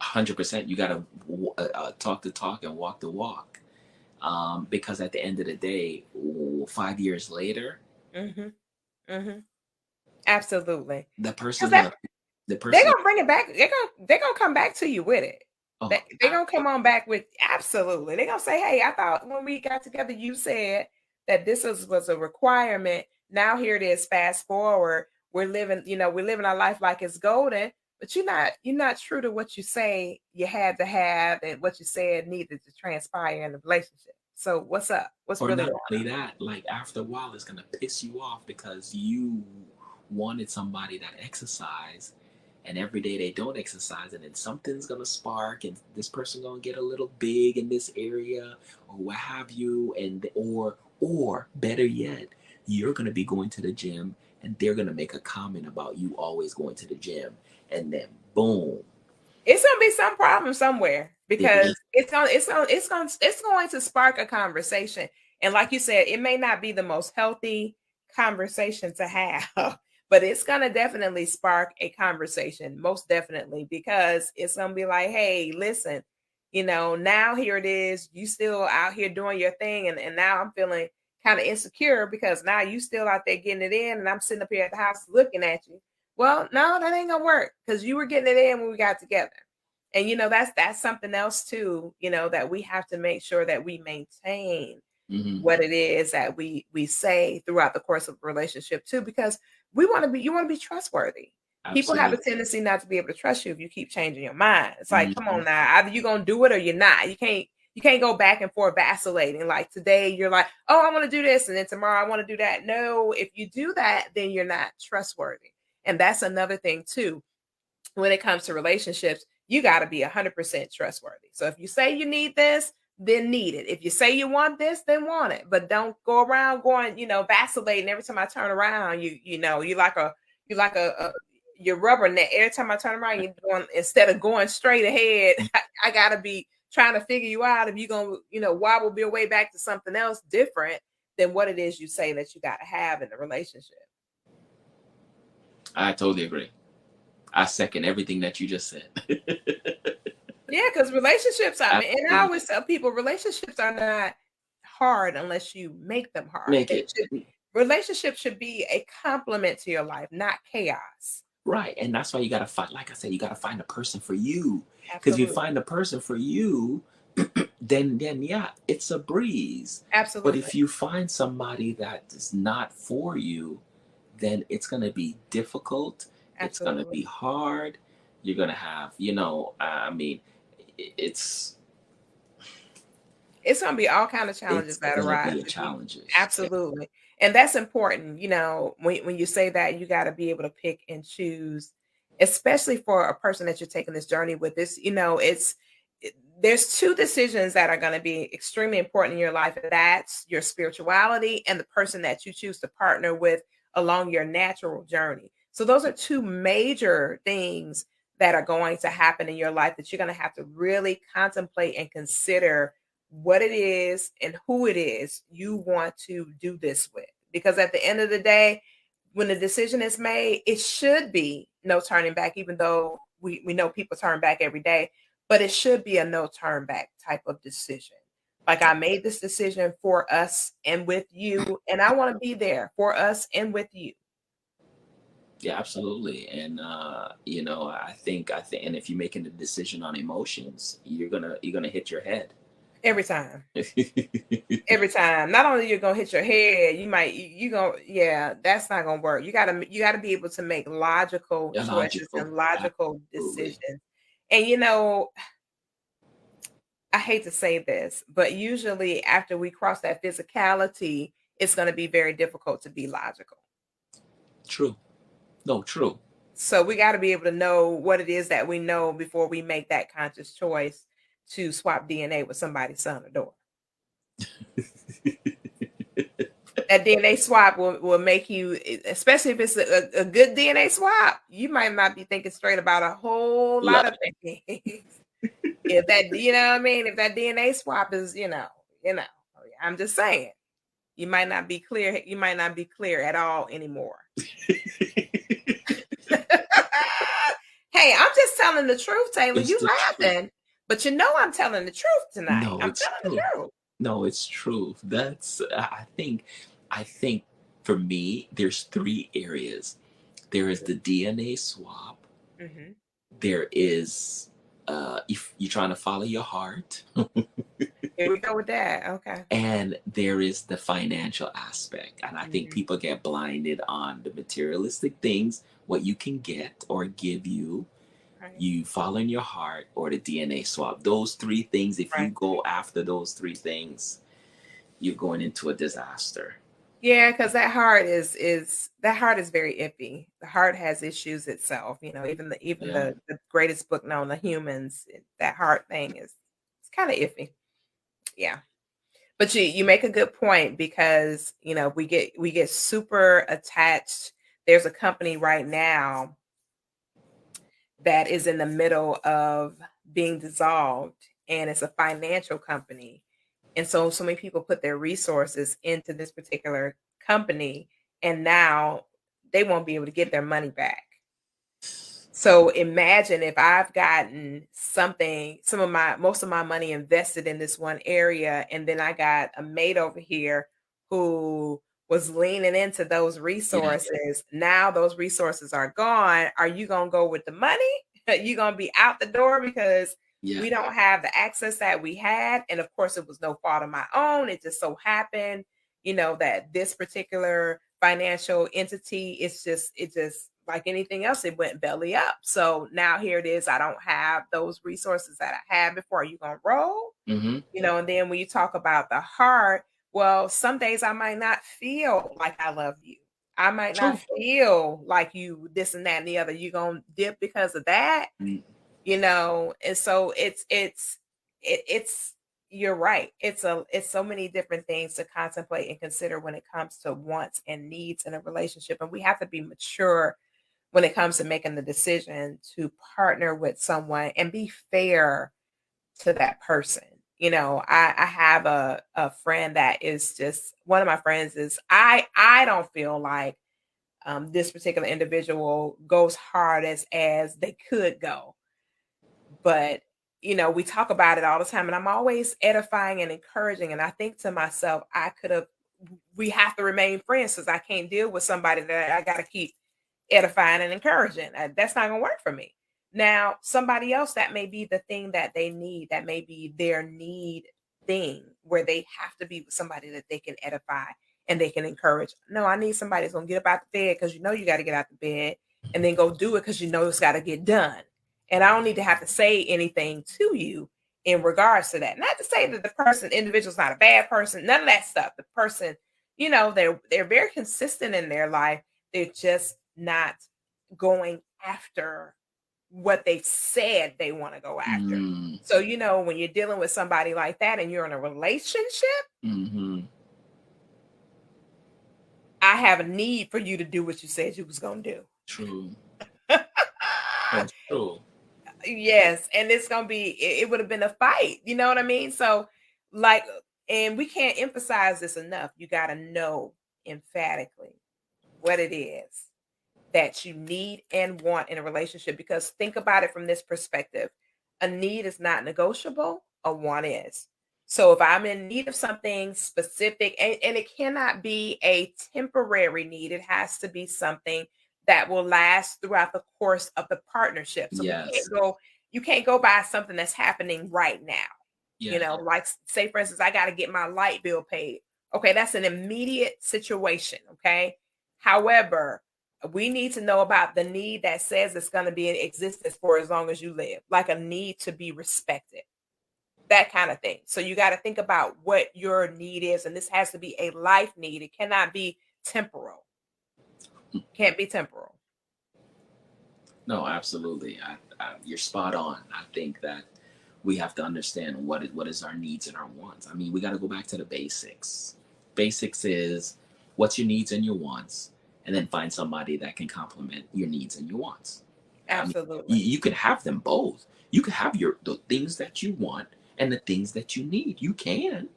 100%. You got to talk the talk and walk the walk. Because at the end of the day, 5 years later, Mm-hmm. Mm-hmm. Absolutely. the Because person's that gonna the they're person. gonna bring it back. They're gonna come back to you with it. Oh, They're gonna come on back with absolutely. They're gonna say, "Hey, I thought when we got together, you said that was a requirement. Now here it is. Fast forward, we're living our life like it's golden, but you're not true to what you say you had to have and what you said needed to transpire in the relationship. So what's up? What's or really not going only that, like after a while, it's gonna piss you off because you wanted somebody that exercise, and every day they don't exercise, and then something's gonna spark, and this person gonna get a little big in this area, or what have you, and or better yet, you're gonna be going to the gym, and they're gonna make a comment about you always going to the gym, and then boom, it's gonna be some problem somewhere it because is. it's going to spark a conversation. And like you said, it may not be the most healthy conversation to have, but it's gonna definitely spark a conversation, most definitely, because it's gonna be like, hey, listen, now here it is, you still out here doing your thing, and now I'm feeling kind of insecure because now you still out there getting it in, and I'm sitting up here at the house looking at you. Well, no, that ain't gonna work because you were getting it in when we got together. And that's something else too, that we have to make sure that we maintain Hmm. what it is that we say throughout the course of a relationship too, because you want to be trustworthy. People have a Absolutely. tendency not to be able to trust you if you keep changing your mind. It's like, come Hmm. on now, either you're gonna do it or you're not. You can't go back and forth vacillating. Like today you're like, oh, I want to do this, and then tomorrow I want to do that. No, if you do that, then you're not trustworthy. And that's another thing too when it comes to relationships. You got to be 100% trustworthy. So if you say you need this, then need it. If you say you want this, then want it. But don't go around going, vacillating every time I turn around. You like a your rubber net. Every time I turn around, you're going, instead of going straight ahead. I gotta be trying to figure you out if you're gonna, wobble your way back to something else different than what it is you say that you gotta have in the relationship. I totally agree. I second everything that you just said. Yeah, because relationships, I mean, and I Absolutely. always tell people relationships are not hard unless you make them hard. Make it Relationships should be a complement to your life, not chaos. right. And that's why you got to find, like I said, you got to find a person for you. Because if you Absolutely. find a person for you, then yeah, it's a breeze. But Absolutely. if you find somebody that is not for you, then it's going to be difficult. It's going to Absolutely. be hard. You're going to have, I mean, it's It's gonna be all kind of challenges it's that going to arise be a if you challenges. Yeah. absolutely. And that's important, when you say that, you gotta be able to pick and choose, especially for a person that you're taking this journey with. There's two decisions that are gonna be extremely important in your life. And that's your spirituality and the person that you choose to partner with along your natural journey. So those are two major things that are going to happen in your life that you're gonna have to really contemplate and consider what it is and who it is you want to do this with. Because at the end of the day, when the decision is made, it should be no turning back, even though we know people turn back every day, but it should be a no turn back type of decision. Like, I made this decision for us and with you, and I want to be there for us and with you Yeah, absolutely. And I think and if you're making a decision on emotions, you're gonna hit your head. every time. Every time. Not only you're gonna hit your head, you gonna, yeah, that's not gonna work. You gotta be able to make logical choices Illogical. and logical Absolutely. decisions. And I hate to say this, but usually after we cross that physicality, it's gonna be very difficult to be logical. True. No, true. So we gotta be able to know what it is that we know before we make that conscious choice to swap DNA with somebody's son or daughter. That DNA swap will make you, especially if it's a good DNA swap, you might not be thinking straight about a whole lot Like, of things. If that, you know what I mean? If that DNA swap is, I'm just saying, you might not be clear at all anymore. Hey, Hey, I'm just telling the truth, Taylor. It's You the truth. laughing, but you know I'm telling the truth tonight. No, I'm it's telling the true. truth. No, it's true. That's I think for me, there's three areas. There is the DNA swap. Hmm. There is if you're trying to follow your heart, Here we go with that. Okay. and there is the financial aspect. And I think Hmm. people get blinded on the materialistic things, what you can get or give you, Right. you following your heart, or the DNA swap. Those three things, if you Right. go after those three things, you're going into a disaster. Yeah, because that heart is very iffy. The heart has issues itself. Even Yeah. the greatest book known to humans, that heart thing is it's kind of iffy. Yeah. But you make a good point because we get super attached. There's a company right now that is in the middle of being dissolved, and it's a financial company. And so many people put their resources into this particular company, and now they won't be able to get their money back. So imagine if I've gotten most of my money invested in this one area, and then I got a mate over here who was leaning into those Yeah. resources. Now those resources are gone. Are you going to go with the money? You going to be out the door because Yeah. we don't have the access that we had. And of course, it was no fault of my own. It just so happened, that this particular financial entity, it just like anything else, it went belly up. So now here it is. I don't have those resources that I had before. Are you gonna roll? Mm-hmm. And then when you talk about the heart, well, some days I might not feel like I love you. I might not True. feel like you, this and that and the other. You gonna dip because of that, Mm, and so it's you're right. It's so many different things to contemplate and consider when it comes to wants and needs in a relationship, and we have to be mature when it comes to making the decision to partner with someone and be fair to that person. I have a friend that is just one of my friends is I don't feel like this particular individual goes hard as they could go, but we talk about it all the time, and I'm always edifying and encouraging, and I think to myself, we have to remain friends because I can't deal with somebody that I got to keep edifying and encouraging. That's not going to work for me. Now, somebody else, that may be the thing that they need, that may be their need thing where they have to be with somebody that they can edify and they can encourage. No, I need somebody that's going to get up out the bed because you got to get out the bed, and then go do it because it's got to get done. And I don't need to have to say anything to you in regards to that. Not to say that the individual's not a bad person, none of that stuff. The person, they're very consistent in their life. They're just not going after what they said they want to go after. mm, So, when you're dealing with somebody like that and you're in a relationship, mm-hmm. I have a need for you to do what you said you was going to True. do. That's true. Yes, and it's gonna be it would have been a fight, you know what I mean? So, like, and we can't emphasize this enough. You got to know emphatically what it is that you need and want in a relationship, because think about it from this perspective. A need is not negotiable, a want is. So if I'm in need of something specific, and it cannot be a temporary need, it has to be something that will last throughout the course of the partnership. So Yes. you can't go by something that's happening right now. Yeah. Like, say for instance, I got to get my light bill paid. Okay, that's an immediate situation. Okay. However, we need to know about the need that says it's going to be in existence for as long as you live, like a need to be respected, that kind of thing. So you got to think about what your need is, and this has to be a life need. It cannot be temporal. Can't be temporal. No, absolutely. You're spot on. I think that we have to understand what is our needs and our wants. I mean, we got to go back to the basics. Basics is what's your needs and your wants, and then find somebody that can complement your needs and your wants. I mean, Absolutely. you can have them both. You can have the things that you want and the things that you need. You can.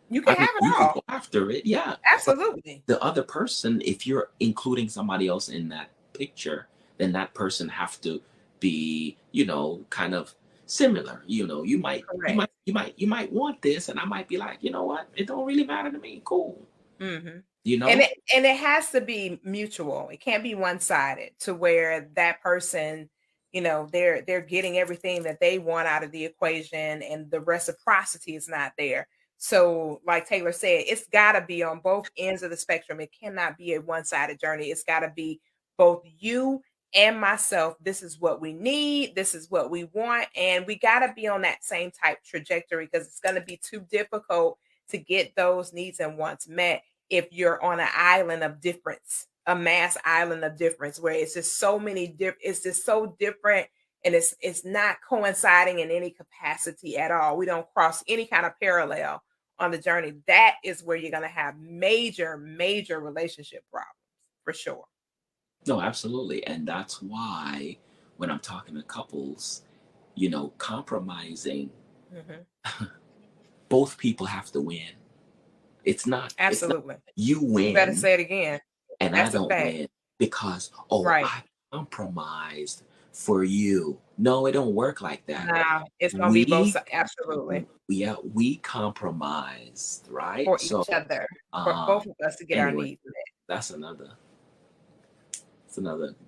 You I can mean, have it you can all. go after it, yeah. But Absolutely. the other person, if you're including somebody else in that picture, then that person have to be, kind of similar. You might you Correct. might you might you might want this, and I might be like, you know what, it don't really matter to me. Cool. Mhm. You And know? it has to be mutual. It can't be one-sided to where that person, they're getting everything that they want out of the equation and the reciprocity is not there. So, like Taylor said, it's gotta be on both ends of the spectrum. It cannot be a one-sided journey. It's gotta be both you and myself. This is what we need. This is what we want. And we gotta be on that same type trajectory because it's gonna be too difficult to get those needs and wants met if you're on an island of difference, a mass island of difference, where it's just so many it's just so different and it's not coinciding in any capacity at all. We don't cross any kind of parallel on the journey. That is where you're gonna have major, major relationship problems for sure. No, absolutely. And that's why when I'm talking to couples, compromising, Mhm. both people have to win. It's not Absolutely. you You better win say it again. and I That's a don't fact. win because, oh, Right. I compromised for you. No, it don't work like that. Now it's gonna be both We sides. Absolutely. yeah, we compromised, right? For So each other, for both um of us to get our anyway, needs met. that's another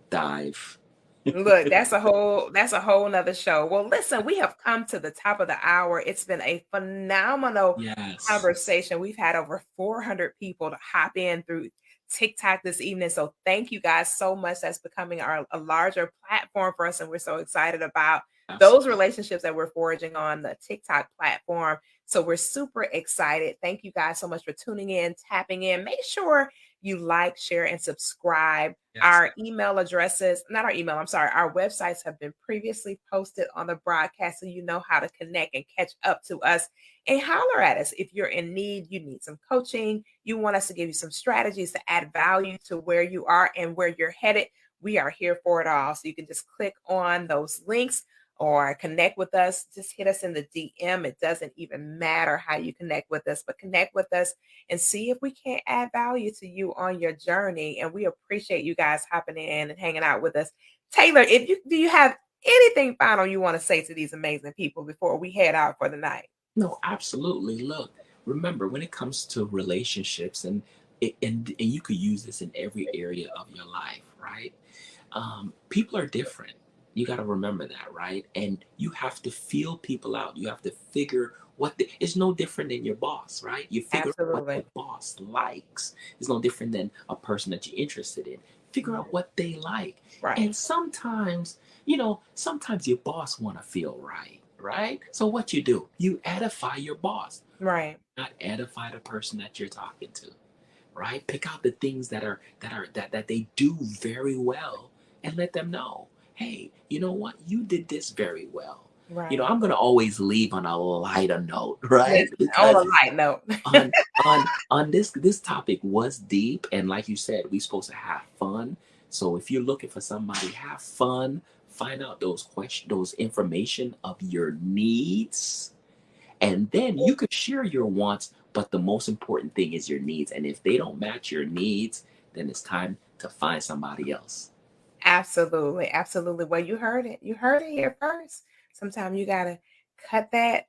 dive. Look, that's a whole nother show. Well, listen, we have come to the top of the hour. It's been a phenomenal Yes, conversation. We've had over 400 people to hop in through TikTok this evening. So thank you guys so much. That's becoming a larger platform for us, and we're so excited about those absolutely. relationships that we're forging on the TikTok platform. So we're super excited. Thank you guys so much for tuning in, tapping in. Make sure you like, share, and subscribe. Yes. Our email addresses, not our email, I'm sorry, our websites have been previously posted on the broadcast so you know how to connect and catch up to us and holler at us. If you're in need, you need some coaching, you want us to give you some strategies to add value to where you are and where you're headed, we are here for it all. So you can just click on those links or connect with us. Just hit us in the DM. It doesn't even matter how you connect with us, but connect with us and see if we can't add value to you on your journey. And we appreciate you guys hopping in and hanging out with us. Taylor, if you do you have anything final you want to say to these amazing people before we head out for the night? No, absolutely. Look, remember when it comes to relationships, and you could use this in every area of your life, right? People are different. You got to remember that, right? And you have to feel people out. You have to figure it's no different than your boss, right? You figure out what Absolutely. the boss likes. It's no different than a person that you're interested in. Figure Mhm. out what they like. Right. And sometimes your boss want to feel right, right? So what you do, you edify your boss, Right. not edify the person that you're talking to, right? Pick out the things that they do very well and let them know, hey, you know what? You did this very well. Right. I'm gonna always leave on a lighter note, right? Listen, on a Because light note. on this topic was deep, and like you said, we're supposed to have fun. So if you're looking for somebody, have fun, find out those information of your needs, and then you could share your wants, but the most important thing is your needs. And if they don't match your needs, then it's time to find somebody else. Absolutely, absolutely. Well, you heard it. You heard it here first. Sometimes you gotta cut that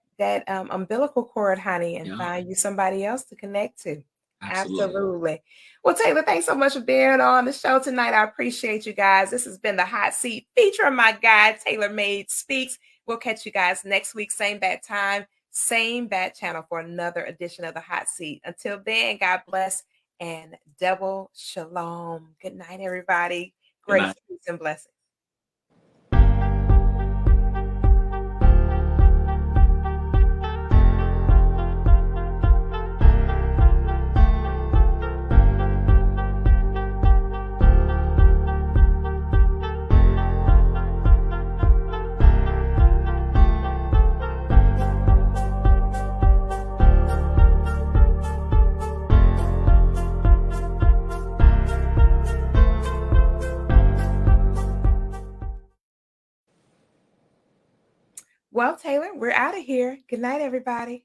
umbilical cord, honey, and Yeah, find you somebody else to connect to. absolutely. Absolutely. Well, Taylor, thanks so much for being on the show tonight. I appreciate you guys. This has been the hot seat featuring my guy, Taylor Made Speaks. We'll catch you guys next week, same bad time, same bad channel for another edition of the hot seat. Until then, God bless and double shalom. Good night, everybody. Good Grace, night. peace, and blessings. Well, Taylor, we're out of here. Good night, everybody.